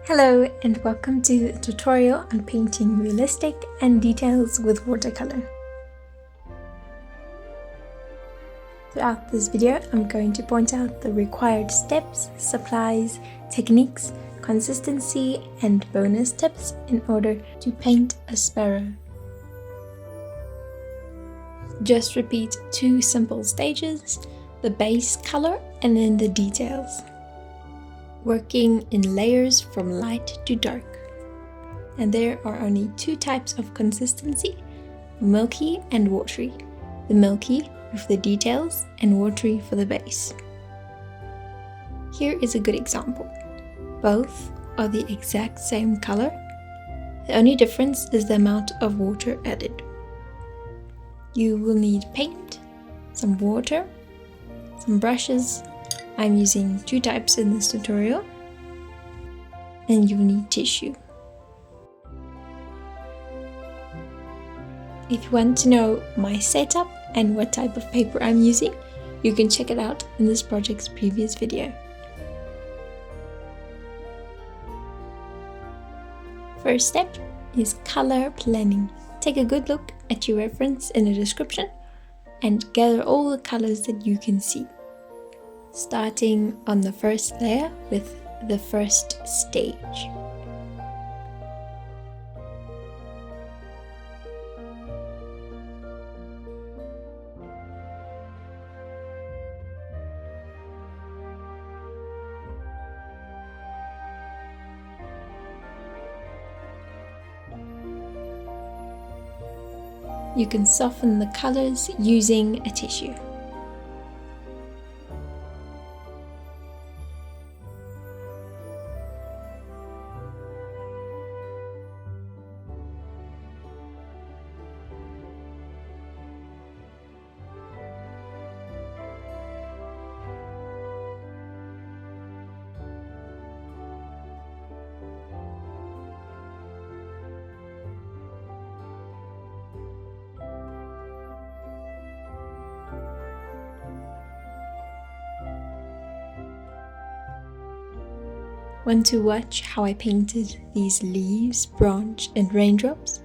Hello and welcome to the tutorial on painting realistic and details with watercolor. Throughout this video, I'm going to point out the required steps, supplies, techniques, consistency and bonus tips in order to paint a sparrow. Just repeat two simple stages, the base color and then the details. Working in layers from light to dark. And there are only two types of consistency, milky and watery. The milky for the details and watery for the base. Here is a good example. Both are the exact same color. The only difference is the amount of water added. You will need paint, some water, some brushes. I'm using two types in this tutorial, and you will need tissue. If you want to know my setup and what type of paper I'm using, you can check it out in this project's previous video. First step is color planning. Take a good look at your reference in the description and gather all the colors that you can see. Starting on the first layer with the first stage. You can soften the colors using a tissue. Want to watch how I painted these leaves, branch and raindrops?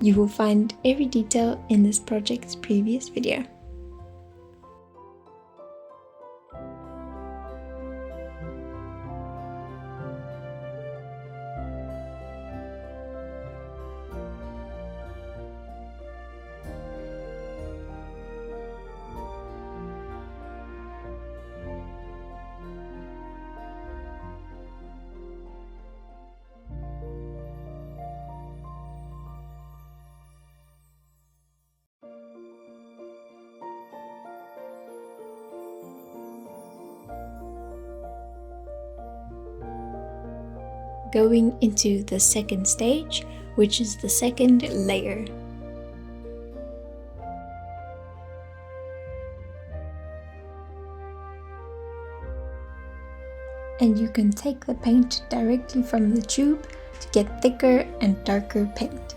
You will find every detail in this project's previous video. Going into the second stage, which is the second layer. And you can take the paint directly from the tube to get thicker and darker paint.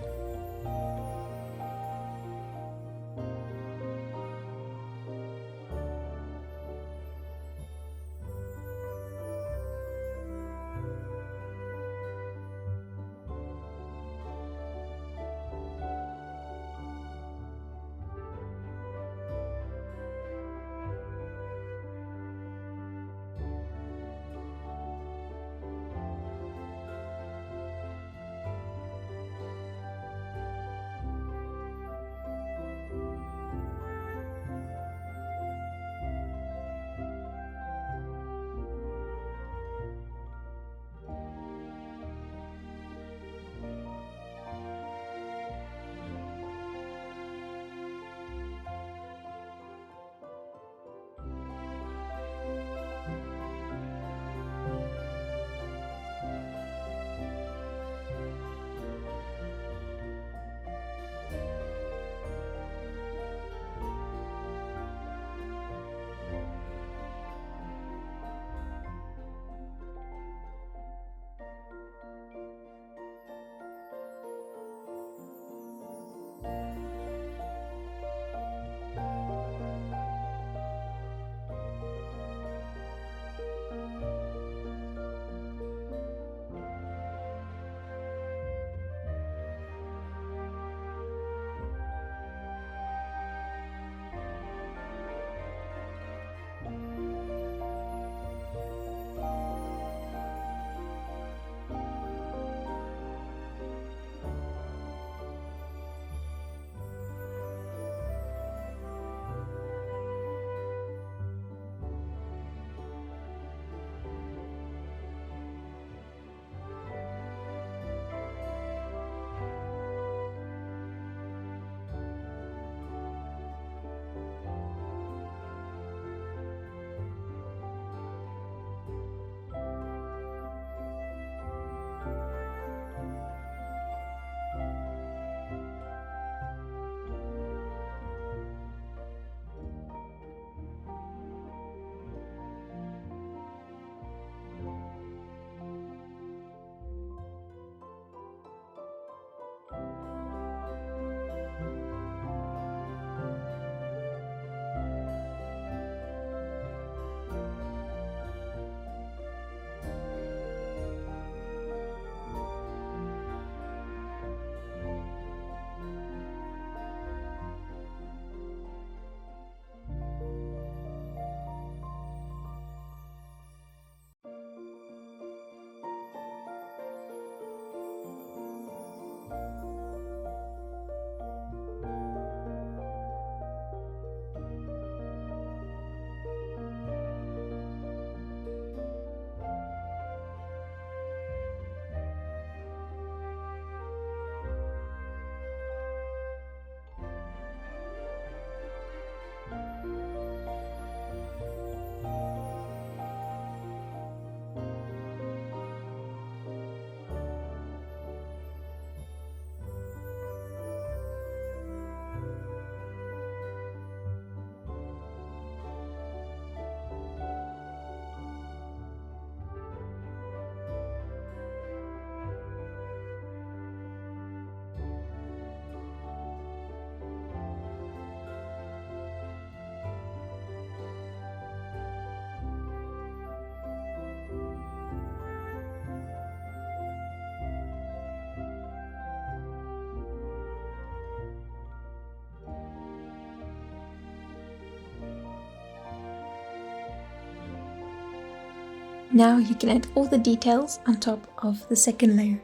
Now you can add all the details on top of the second layer.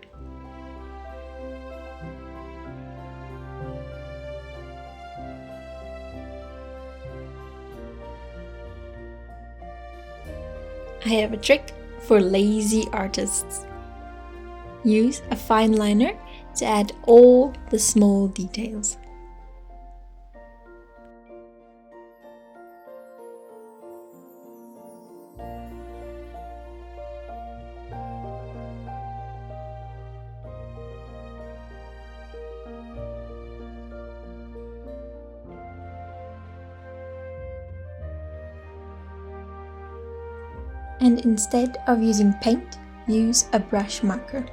I have a trick for lazy artists. Use a fine liner to add all the small details. And instead of using paint, use a brush marker.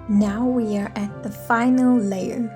Now we are at the final layer.